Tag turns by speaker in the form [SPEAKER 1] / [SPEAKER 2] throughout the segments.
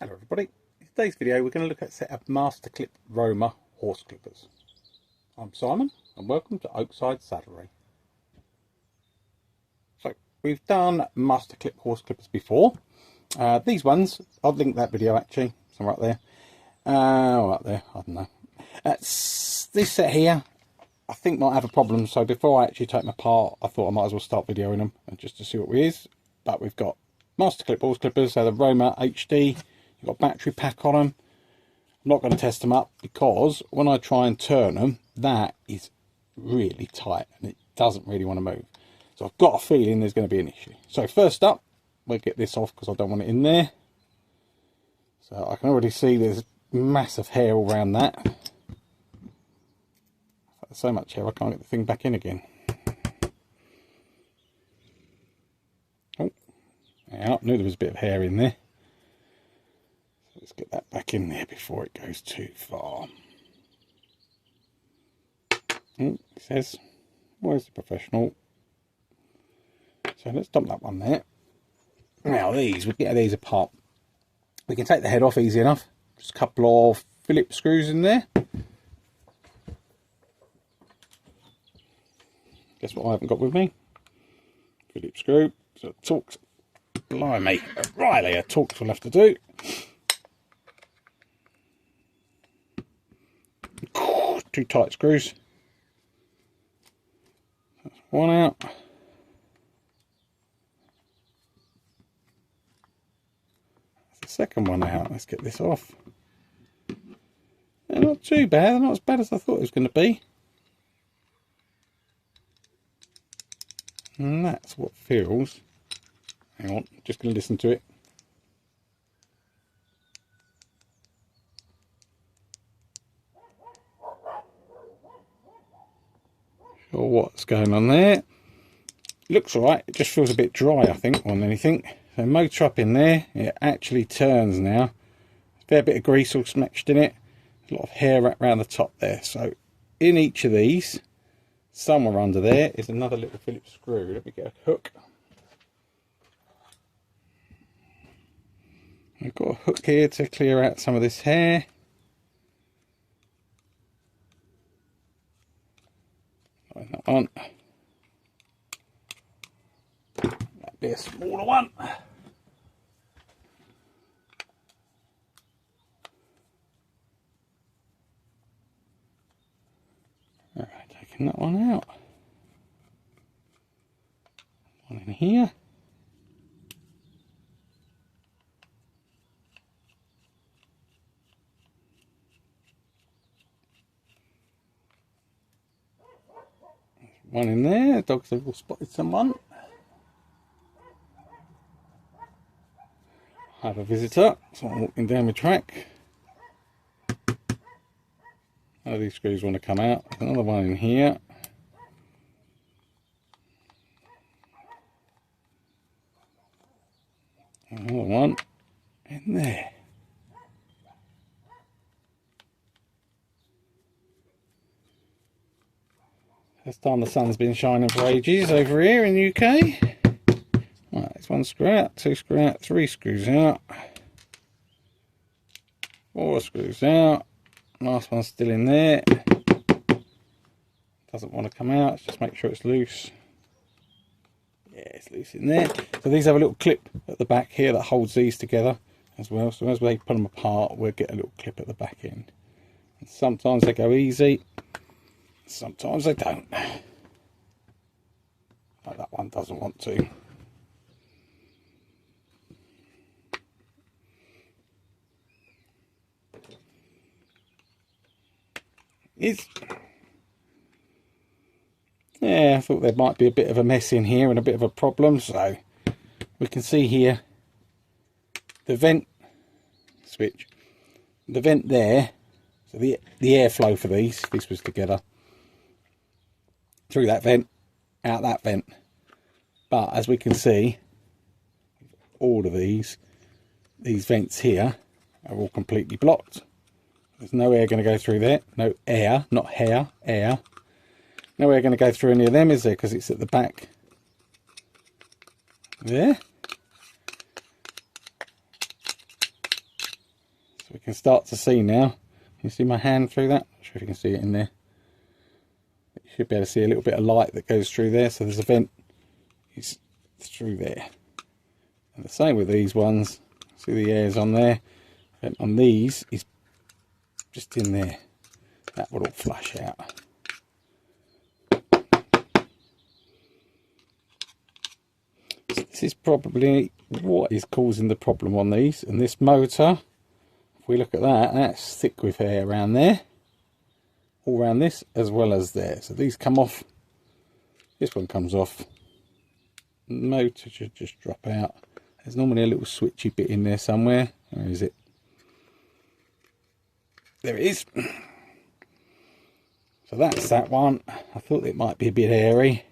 [SPEAKER 1] Hello everybody, in today's video we're going to look at a set of Masterclip Roamer horse clippers. I'm Simon and welcome to Oakside Saddlery. So we've done Masterclip horse clippers before. These ones, I'll link that video actually, somewhere up there. Up there, I don't know. This set here I think might have a problem, so before I actually take them apart I thought I might as well start videoing them and just to see what it is. But we've got Masterclip horse clippers, so the Roamer HD. You've got a battery pack on them. I'm not going to test them up because when I try and turn them, that is really tight and it doesn't really want to move. So I've got a feeling there's going to be an issue. So first up, we'll get this off because I don't want it in there. So I can already see there's massive hair all around that. There's so much hair I can't get the thing back in again. Oh, yeah, I knew there was a bit of hair in there. Let's get that back in there before it goes too far. It says, where's the professional? So let's dump that one there. Now these, we'll get these apart. We can take the head off easy enough. Just a couple of Phillips screws in there. Guess what I haven't got with me? Phillips screw. So Torx, blimey, Riley, a Torx will have to do. Two tight screws. That's one out. That's the second one out. Let's get this off. They're not too bad. They're not as bad as I thought it was going to be. And that's what feels. Hang on, just going to listen to it. Or what's going on there. Looks alright, it just feels a bit dry I think more than anything. So motor up in there, it actually turns now. A fair bit of grease all smashed in it. A lot of hair wrapped around the top there. So in each of these, somewhere under there is another little Phillips screw. Let me get a hook. I've got a hook here to clear out some of this hair. That one. That'd be a smaller one. Alright, taking that one out. One in here. One in there, the dogs have all spotted someone. I have a visitor, so I'm walking down the track. None of these screws want to come out. There's another one in here. Another one in there. First time the sun's been shining for ages over here in the UK. Right, there's one screw out, two screw out, three screws out, four screws out. Last one's still in there. Doesn't want to come out, just make sure it's loose. Yeah, it's loose in there. So these have a little clip at the back here that holds these together as well. So as we pull them apart, we'll get a little clip at the back end. And sometimes they go easy. Sometimes they don't. Like that one doesn't want to. Yeah, I thought there might be a bit of a mess in here and a bit of a problem. So we can see here the vent switch, the vent there. So the airflow for these, if this was together, through that vent, out that vent. But as we can see, all of these vents here are all completely blocked. There's no air going to go through there. No air, not hair, air. No air going to go through any of them, is there? Because it's at the back. There. can start to see now. You see my hand through that? Not sure if you can see it in there. You should be able to see a little bit of light that goes through there. So there's a vent is through there. And the same with these ones. See the air's on there. Vent on these is just in there. That would all flush out. So this is probably what is causing the problem on these. And this motor, if we look at that, that's thick with air around there. All around this as well as there. So these come off. This one comes off. The motor should just drop out. There's normally a little switchy bit in there somewhere. Where is it? There it is. So that's that one. I thought it might be a bit airy.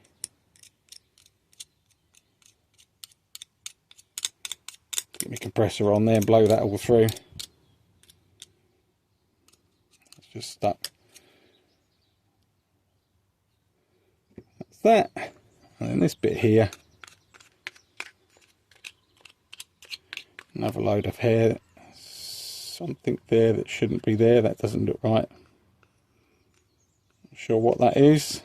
[SPEAKER 1] Get my compressor on there and blow that all through. It's just stuck. That's that. And then this bit here. Another load of hair. Something there that shouldn't be there. That doesn't look right. Not sure what that is.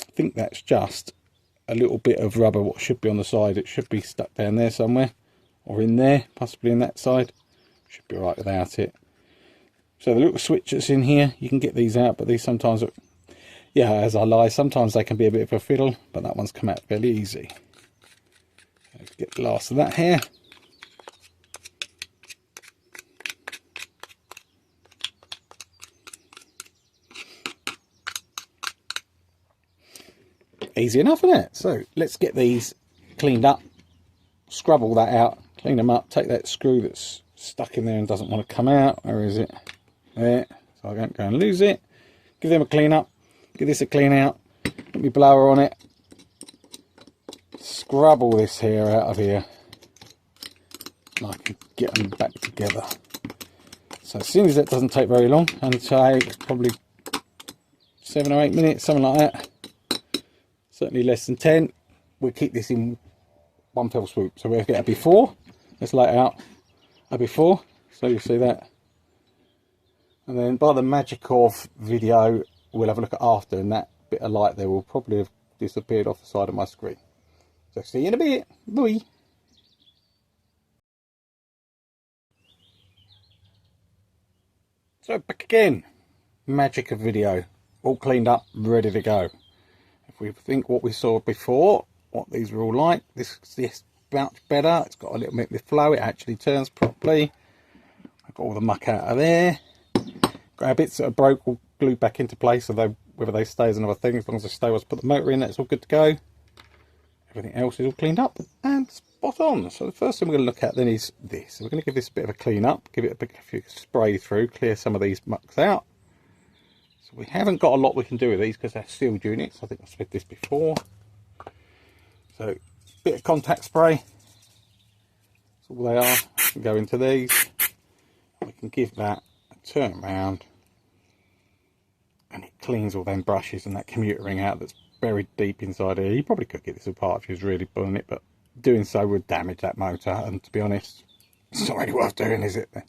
[SPEAKER 1] I think that's just a little bit of rubber what should be on the side. It should be stuck down there somewhere, or in there, possibly in that side. Should be right without it. So the little switch that's in here, you can get these out, but these sometimes are, yeah, as I lie, sometimes they can be a bit of a fiddle, but that one's come out fairly easy. Let's get the last of that here. Easy enough, isn't it? So let's get these cleaned up, scrub all that out, clean them up, take that screw that's stuck in there and doesn't want to come out. Where is it? There. So I don't go and lose it. Give them a clean up, give this a clean out, put my blower on it, scrub all this hair out of here, and I can get them back together. So as soon as that doesn't take very long, and takes probably 7 or 8 minutes, something like that. Certainly less than 10. We'll keep this in one fell swoop. So we'll get a before. Let's lay it out a before. So you see that. And then by the magic of video, we'll have a look at after, and that bit of light there will probably have disappeared off the side of my screen. So see you in a bit. Bye. So back again. Magic of video. All cleaned up, ready to go. If we think what we saw before, what these were all like, this much better. It's got a little bit of flow. It actually turns properly. I've got all the muck out of there. Got bits that are broke, will glue back into place. So whether they stay is another thing. As long as they stay, once I put the motor in, that's all good to go. Everything else is all cleaned up and spot on. So the first thing we're going to look at then is this. So we're going to give this a bit of a clean up, give it a few spray through, clear some of these mucks out. So we haven't got a lot we can do with these because they're sealed units. I think I said this before. So a bit of contact spray. That's all they are. We can go into these. We can give that a turn around, and it cleans all them brushes and that commuter ring out that's buried deep inside here. You probably could get this apart if you was really pulling it, but doing so would damage that motor, and to be honest, it's not really worth doing, is it then?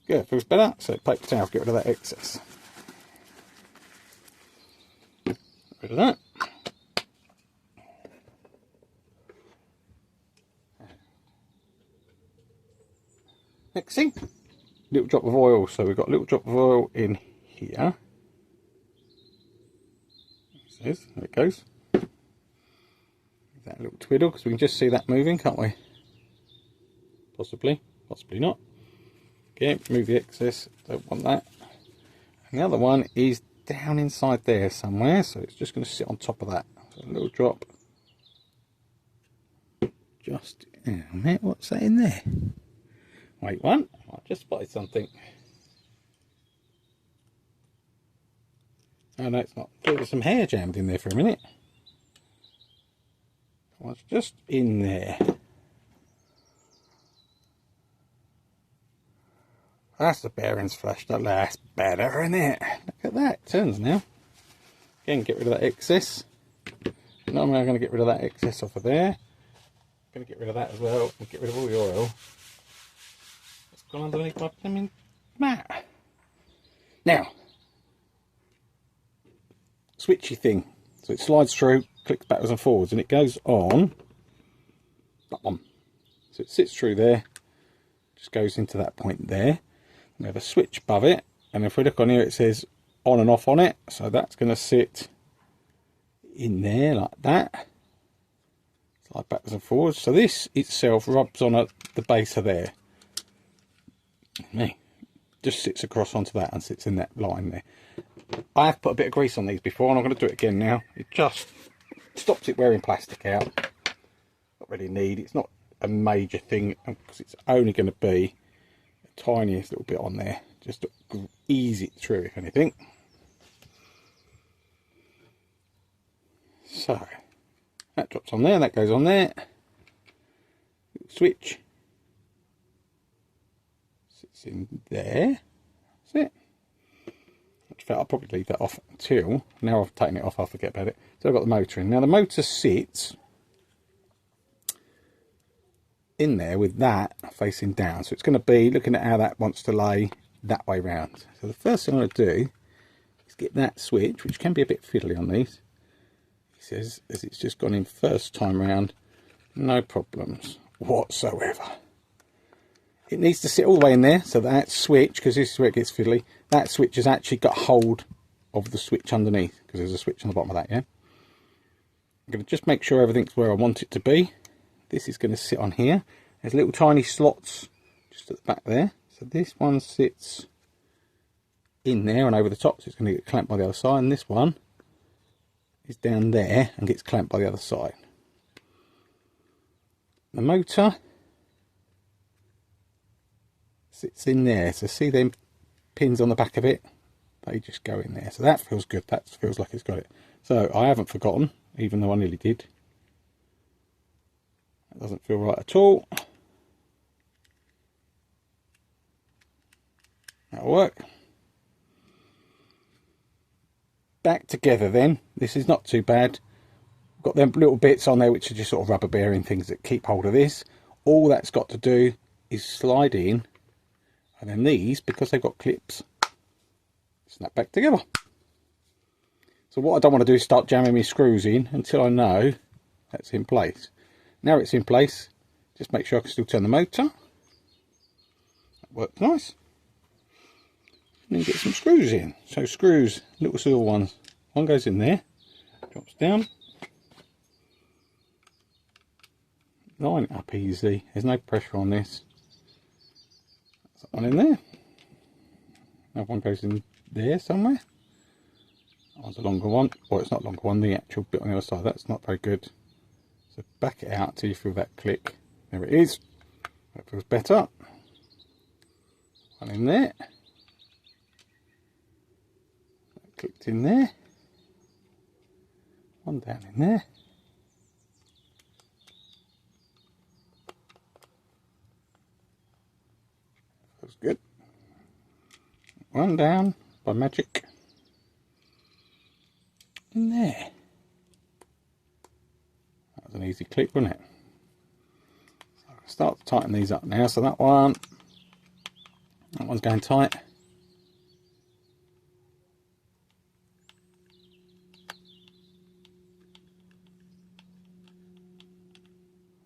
[SPEAKER 1] Good, feels better. So paper towel, get rid of that excess. Get rid of that. Next thing, little drop of oil. So we've got a little drop of oil in here. There it goes. Give that a little twiddle because we can just see that moving, can't we? Possibly, possibly not. Okay, remove the excess, don't want that. And the other one is down inside there somewhere, so it's just going to sit on top of that. So a little drop. Just, what's that in there? Wait one, I just spotted something. Oh no, it's not. There's some hair jammed in there for a minute. What's just in there? That's the bearings flushed up. That's better, isn't it? Look at that, it turns now. Again, get rid of that excess. Not only am I going to get rid of that excess off of there, Going to get rid of that as well, and get rid of all the oil that's gone underneath my plumbing mat. Now, switchy thing. So it slides through, clicks backwards and forwards, and it goes on that one. So it sits through there, just goes into that point there. We have a switch above it, and if we look on here, it says on and off on it. So that's going to sit in there like that. Slide backwards and forwards. So this itself rubs on at the base of there. Just sits across onto that and sits in that line there. I have put a bit of grease on these before, and I'm going to do it again now. It just stops it wearing plastic out. Not really need. It's not a major thing because it's only going to be the tiniest little bit on there, just to ease it through, if anything. So that drops on there. That goes on there. Switch sits in there. That's it. I'll probably leave that off until now. I've taken it off, I'll forget about it. So I've got the motor in. Now the motor sits in there with that facing down, so it's going to be looking at how that wants to lay that way round. So the first thing I'm going to do is get that switch, which can be a bit fiddly on these. He says as it's just gone in first time round, no problems whatsoever. It needs to sit all the way in there, so that switch, because this is where it gets fiddly, that switch has actually got hold of the switch underneath, because there's a switch on the bottom of that, yeah? I'm going to just make sure everything's where I want it to be. This is going to sit on here. There's little tiny slots just at the back there. So this one sits in there and over the top, so it's going to get clamped by the other side, and this one is down there and gets clamped by the other side. The motor sits in there, so see them pins on the back of it, they just go in there, so that feels good. That feels like it's got it. So I haven't forgotten, even though I nearly did. That doesn't feel right at all. That'll work. Back together then. This is not too bad. Got them little bits on there which are just sort of rubber bearing things that keep hold of this. All that's got to do is slide in, and then these, because they've got clips, snap back together. So what I don't want to do is start jamming my screws in until I know that's in place. Now it's in place, just make sure I can still turn the motor. That works nice. And then get some screws in. So screws, little silver ones. One goes in there, drops down. Line it up easy, there's no pressure on this. That's that one in there. Another one goes in there somewhere. That one's a longer one. Well, it's not a longer one, the actual bit on the other side, that's not very good. So back it out till you feel that click. There it is. That feels better. One in there. That clicked in there. One down in there. Feels good. One down by magic. In there. That was an easy click, wasn't it? So I can start to tighten these up now. So that one's going tight.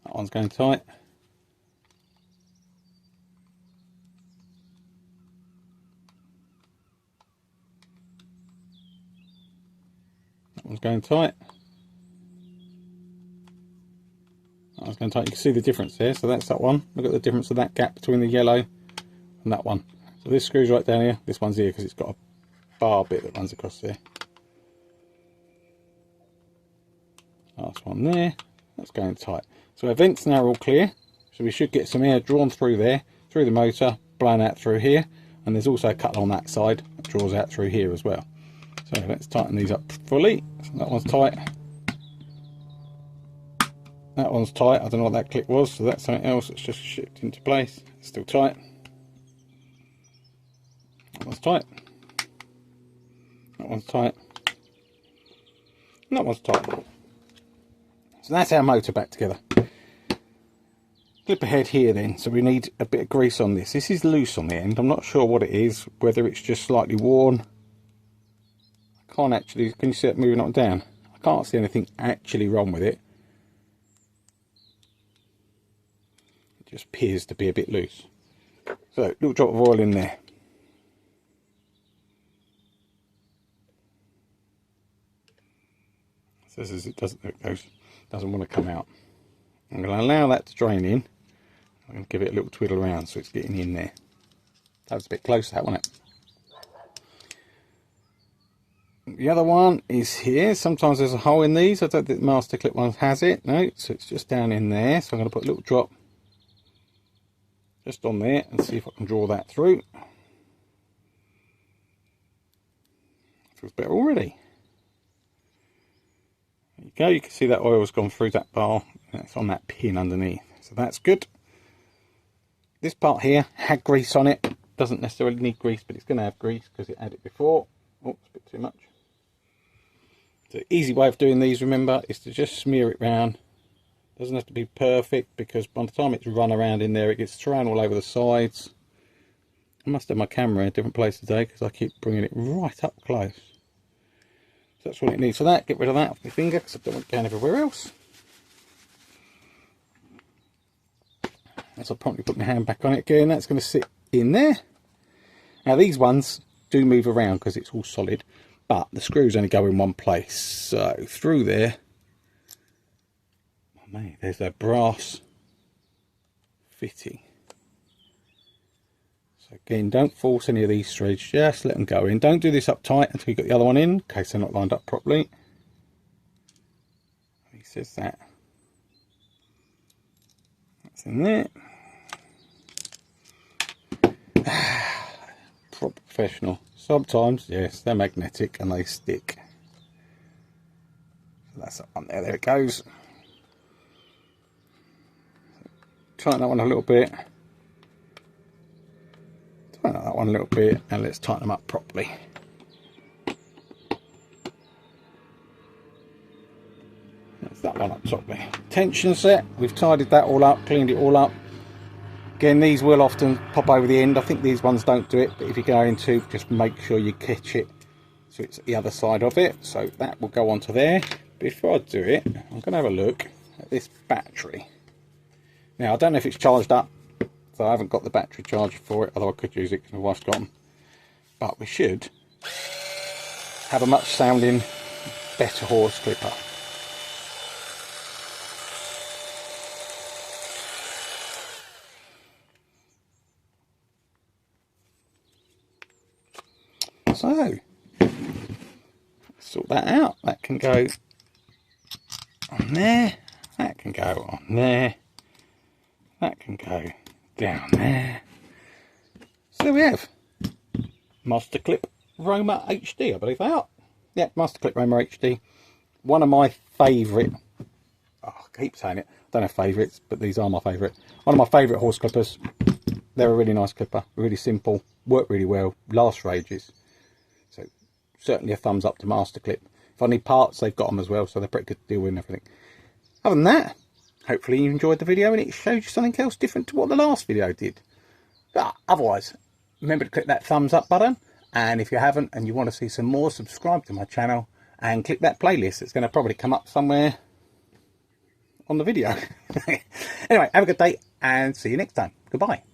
[SPEAKER 1] That one's going tight. That one's going tight. That one's going tight. You can see the difference there. So that's that one. Look at the difference of that gap between the yellow and that one. So this screw's right down here. This one's here because it's got a bar bit that runs across there. Last one there. That's going tight. So our vents now are all clear. So we should get some air drawn through there, through the motor, blown out through here. And there's also a cut on that side that draws out through here as well. So let's tighten these up fully. So that one's tight. That one's tight. I don't know what that click was, so that's something else that's just shipped into place. It's still tight. That one's tight. That one's tight. And that one's tight. So that's our motor back together. clipper head here then, so we need a bit of grease on this. This is loose on the end. I'm not sure what it is, whether it's just slightly worn. I can't actually, can you see it moving up and down? I can't see anything actually wrong with it. It just appears to be a bit loose. So, little drop of oil in there. Says as it doesn't want to come out. I'm going to allow that to drain in. I'm going to give it a little twiddle around so it's getting in there. That was a bit close, that wasn't it? The other one is here. Sometimes there's a hole in these. I don't think the Masterclip one has it. No, so it's just down in there. So I'm going to put a little drop just on there and see if I can draw that through. Feels better already. There you go. You can see that oil's gone through that bar. That's on that pin underneath. So that's good. This part here had grease on it. Doesn't necessarily need grease, but it's going to have grease because it had it before. Oh, it's a bit too much. The easy way of doing these, remember, is to just smear it round. Doesn't have to be perfect, because by the time it's run around in there, it gets thrown all over the sides. I must have my camera in a different place today because I keep bringing it right up close. So that's what it needs for that. Get rid of that off my finger because I don't want it going everywhere else. As I promptly put my hand back on it again, that's going to sit in there. Now these ones do move around because it's all solid, but the screws only go in one place. So through there, oh man, there's a brass fitting. So again, don't force any of these threads, just let them go in. Don't do this up tight until you get the other one in case they're not lined up properly. He says that. That's in there. Proper professional. Sometimes, yes, they're magnetic and they stick. So that's that one there. There it goes. Tighten that one a little bit. Tighten that one a little bit, and let's tighten them up properly. That's that one up top there. Tension set. We've tidied that all up, cleaned it all up. Again, these will often pop over the end. I think these ones don't do it, but if you're going to, just make sure you catch it so it's the other side of it. So that will go onto there. Before I do it, I'm going to have a look at this battery. Now, I don't know if it's charged up, so I haven't got the battery charger for it, although I could use it because my wife's got them. But we should have a much sounding better horse clipper. So, sort that out. That can go on there. That can go on there. That can go down there. So there we have Masterclip Roamer HD, I believe they are. Yeah, Masterclip Roamer HD. One of my favourite, oh, I keep saying it, I don't have favourites, but these are my favourite. One of my favourite horse clippers. They're a really nice clipper, really simple, work really well, last for ages. So certainly a thumbs up to Masterclip. If I need parts, they've got them as well, so they're pretty good to deal with and everything. Other than that, hopefully you enjoyed the video and it showed you something else different to what the last video did. But otherwise, remember to click that thumbs up button, and if you haven't and you want to see some more, subscribe to my channel and click that playlist. It's going to probably come up somewhere on the video. Anyway, have a good day and see you next time. Goodbye.